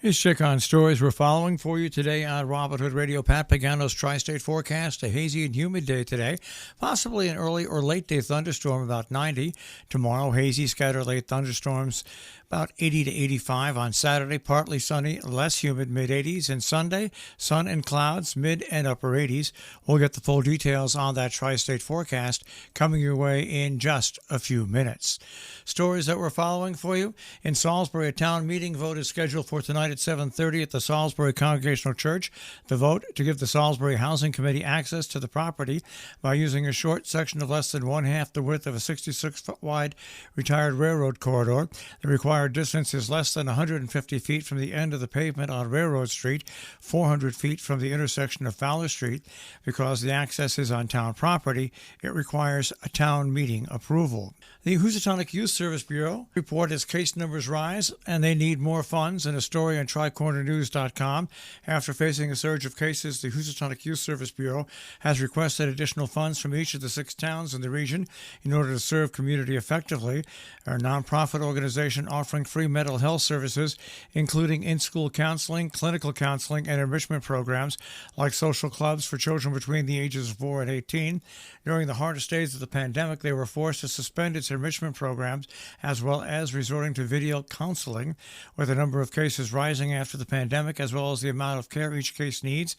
Here's check on stories we're following for you today on Robert Hood Radio. Pat Pagano's Tri-State forecast, a hazy and humid day today. Possibly an early or late day thunderstorm, about 90. Tomorrow, hazy, scattered late thunderstorms, about 80 to 85. On Saturday, partly sunny, less humid, mid-80s. And Sunday, sun and clouds, mid and upper 80s. We'll get the full details on that Tri-State forecast coming your way in just a few minutes. Stories that we're following for you. In Salisbury, a town meeting vote is scheduled for tonight at 7:30 at the Salisbury Congregational Church. The vote to give the Salisbury Housing Committee access to the property by using a short section of less than one-half the width of a 66-foot wide retired railroad corridor. The required distance is less than 150 feet from the end of the pavement on Railroad Street, 400 feet from the intersection of Fowler Street. Because the access is on town property, it requires a town meeting approval. The Housatonic Youth Service Bureau report as case numbers rise and they need more funds. In a story on TricornerNews.com, after facing a surge of cases, the Housatonic Youth Service Bureau has requested additional funds from each of the 6 towns in the region in order to serve community effectively. Our nonprofit organization offering free mental health services, including in-school counseling, clinical counseling, and enrichment programs like social clubs for children between the ages of 4 and 18. During the hardest days of the pandemic, they were forced to suspend its enrichment programs as well as resorting to video counseling. With a number of cases rising after the pandemic as well as the amount of care each case needs,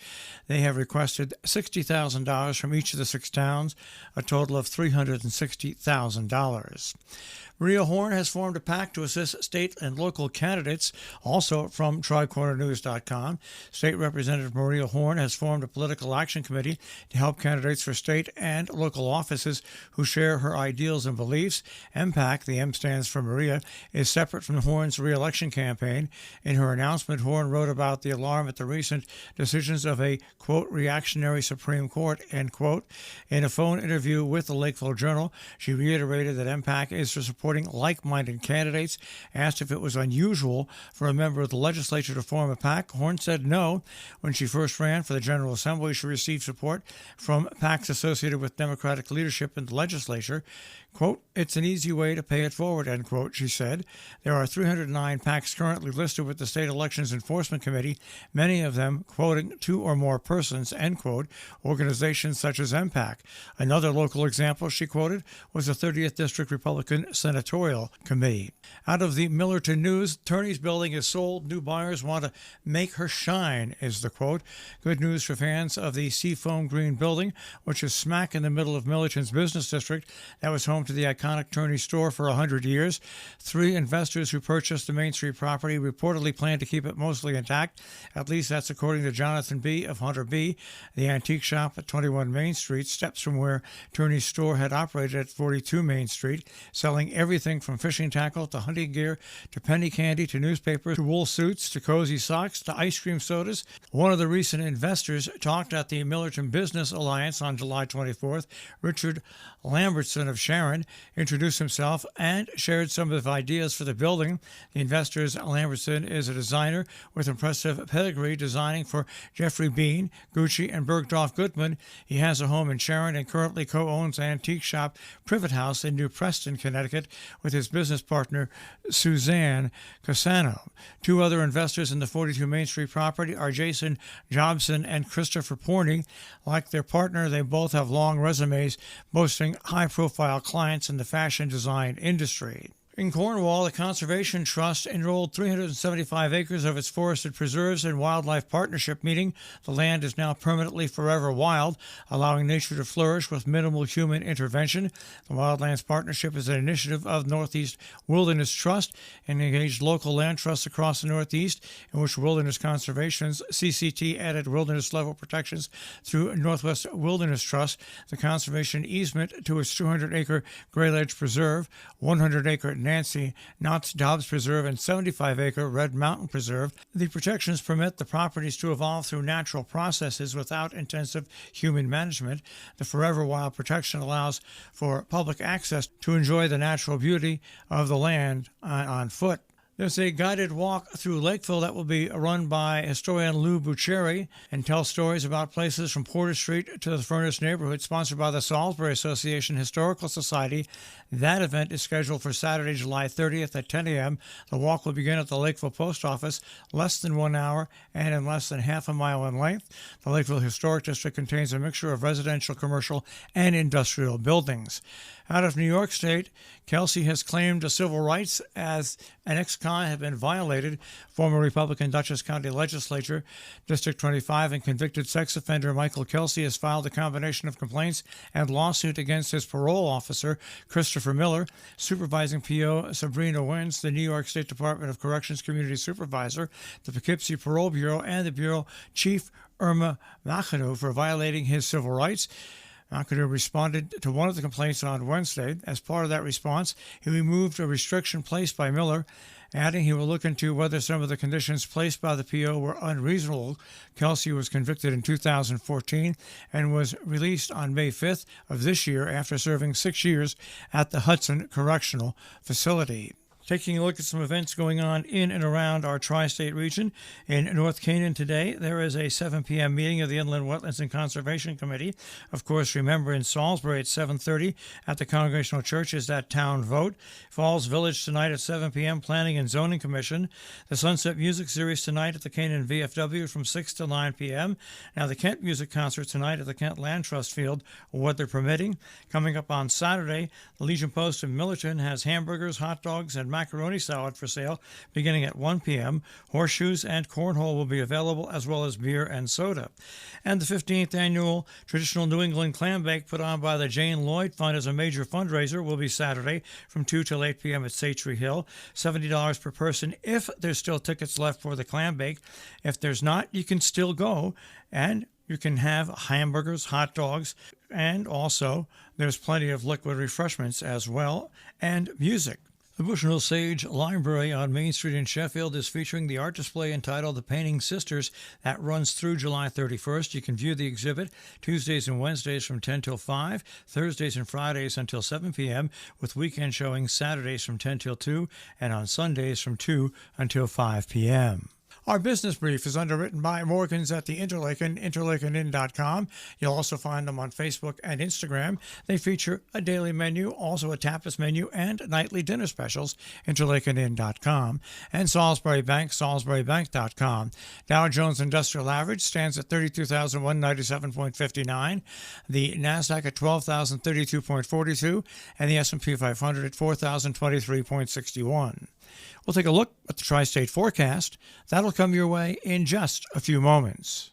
they have requested $60,000 from each of the 6 towns, a total of $360,000. Maria Horn has formed a PAC to assist state and local candidates, also from TricornerNews.com. State Representative Maria Horn has formed a political action committee to help candidates for state and local offices who share her ideals and beliefs. MPAC, the M stands for Maria, is separate from Horn's re-election campaign. In her announcement, Horn wrote about the alarm at the recent decisions of a, quote, reactionary Supreme Court, end quote. In a phone interview with the Lakeville Journal, she reiterated that MPAC is for supporting like-minded candidates. Asked if it was unusual for a member of the legislature to form a PAC, Horn said no. When she first ran for the General Assembly, she received support from PACs associated with Democratic leadership in the legislature. Quote, it's an easy way to pay it forward, end quote, she said. There are 309 PACs currently listed with the State Elections Enforcement Committee, many of them quoting 2 or more persons, end quote, organizations such as MPAC. Another local example she quoted was the 30th District Republican Senatorial Committee. Out of the Millerton News, Turney's building is sold. New buyers want to make her shine, is the quote. Good news for fans of the Seafoam Green building, which is smack in the middle of Millerton's business district. That was home to the iconic Turney store for 100 years. 3 investors who purchased the Main Street property reportedly plan to keep it mostly intact. At least that's according to Jonathan B. of Hunter B. The antique shop at 21 Main Street, steps from where Turney's store had operated at 42 Main Street, selling everything from fishing tackle to hunting gear to penny candy to newspapers to wool suits to cozy socks to ice cream sodas. One of the recent investors talked at the Millerton Business Alliance on July 24th. Richard Lambertson of Sharon introduced himself and shared some of the ideas for the building. The investor's Lambertson is a designer with impressive pedigree, designing for Jeffrey Bean, Gucci, and Bergdorf Goodman. He has a home in Sharon and currently co-owns antique shop Privet House in New Preston, Connecticut, with his business partner Suzanne Cassano. 2 other investors in the 42 Main Street property are Jason Jobson and Christopher Porney. Like their partner, they both have long resumes boasting high-profile clients in the fashion design industry. In Cornwall, the Conservation Trust enrolled 375 acres of its forested preserves in Wildlife Partnership meeting. The land is now permanently forever wild, allowing nature to flourish with minimal human intervention. The Wildlands Partnership is an initiative of Northeast Wilderness Trust and engaged local land trusts across the Northeast, in which Wilderness Conservation's CCT added wilderness level protections through Northwest Wilderness Trust, the conservation easement to its 200-acre Gray Ledge Preserve, 100-acre Nancy Knott's Dobbs Preserve, and 75-acre Red Mountain Preserve. The protections permit the properties to evolve through natural processes without intensive human management. The Forever Wild protection allows for public access to enjoy the natural beauty of the land on foot. There's a guided walk through Lakeville that will be run by historian Lou Bucheri and tell stories about places from Porter Street to the Furnace neighborhood, sponsored by the Salisbury Association Historical Society. That event is scheduled for Saturday, July 30th at 10 a.m. The walk will begin at the Lakeville Post Office, less than 1 hour and in less than half a mile in length. The Lakeville Historic District contains a mixture of residential, commercial, and industrial buildings. Out of New York State, Kelsey has claimed civil rights as an ex-con have been violated. Former Republican Dutchess County Legislature, District 25, and convicted sex offender Michael Kelsey has filed a combination of complaints and lawsuit against his parole officer, Christopher Miller, supervising PO Sabrina Wentz, the New York State Department of Corrections Community Supervisor, the Poughkeepsie Parole Bureau, and the Bureau Chief Irma McAdoo for violating his civil rights. McAdoo responded to one of the complaints on Wednesday. As part of that response, he removed a restriction placed by Miller, adding he will look into whether some of the conditions placed by the PO were unreasonable. Kelsey was convicted in 2014 and was released on May 5th of this year after serving 6 years at the Hudson Correctional Facility. Taking a look at some events going on in and around our tri-state region. In North Canaan today, there is a 7 p.m. meeting of the Inland Wetlands and Conservation Committee. Of course, remember in Salisbury at 7:30 at the Congregational Church is that town vote. Falls Village tonight at 7 p.m., Planning and Zoning Commission. The Sunset Music Series tonight at the Canaan VFW from 6 to 9 p.m. Now the Kent Music Concert tonight at the Kent Land Trust Field, weather permitting. Coming up on Saturday, the Legion Post in Millerton has hamburgers, hot dogs, and macaroni salad for sale beginning at 1 p.m. Horseshoes and cornhole will be available, as well as beer and soda. And the 15th annual traditional New England clam bake put on by the Jane Lloyd Fund as a major fundraiser will be Saturday from 2 till 8 p.m. at Satre Hill. $70 per person if there's still tickets left for the clam bake. If there's not, you can still go, and you can have hamburgers, hot dogs, and also there's plenty of liquid refreshments as well, and music. The Bushnell Sage Library on Main Street in Sheffield is featuring the art display entitled The Painting Sisters that runs through July 31st. You can view the exhibit Tuesdays and Wednesdays from 10 till 5, Thursdays and Fridays until 7 p.m., with weekend showings Saturdays from 10 till 2, and on Sundays from 2 until 5 p.m. Our business brief is underwritten by Morgans at the Interlaken, interlakenin.com. You'll also find them on Facebook and Instagram. They feature a daily menu, also a tapas menu, and nightly dinner specials, interlakenin.com. And Salisbury Bank, salisburybank.com. Dow Jones Industrial Average stands at 32,197.59. The NASDAQ at 12,032.42. And the S&P 500 at 4,023.61. We'll take a look at the tri-state forecast. That'll come your way in just a few moments.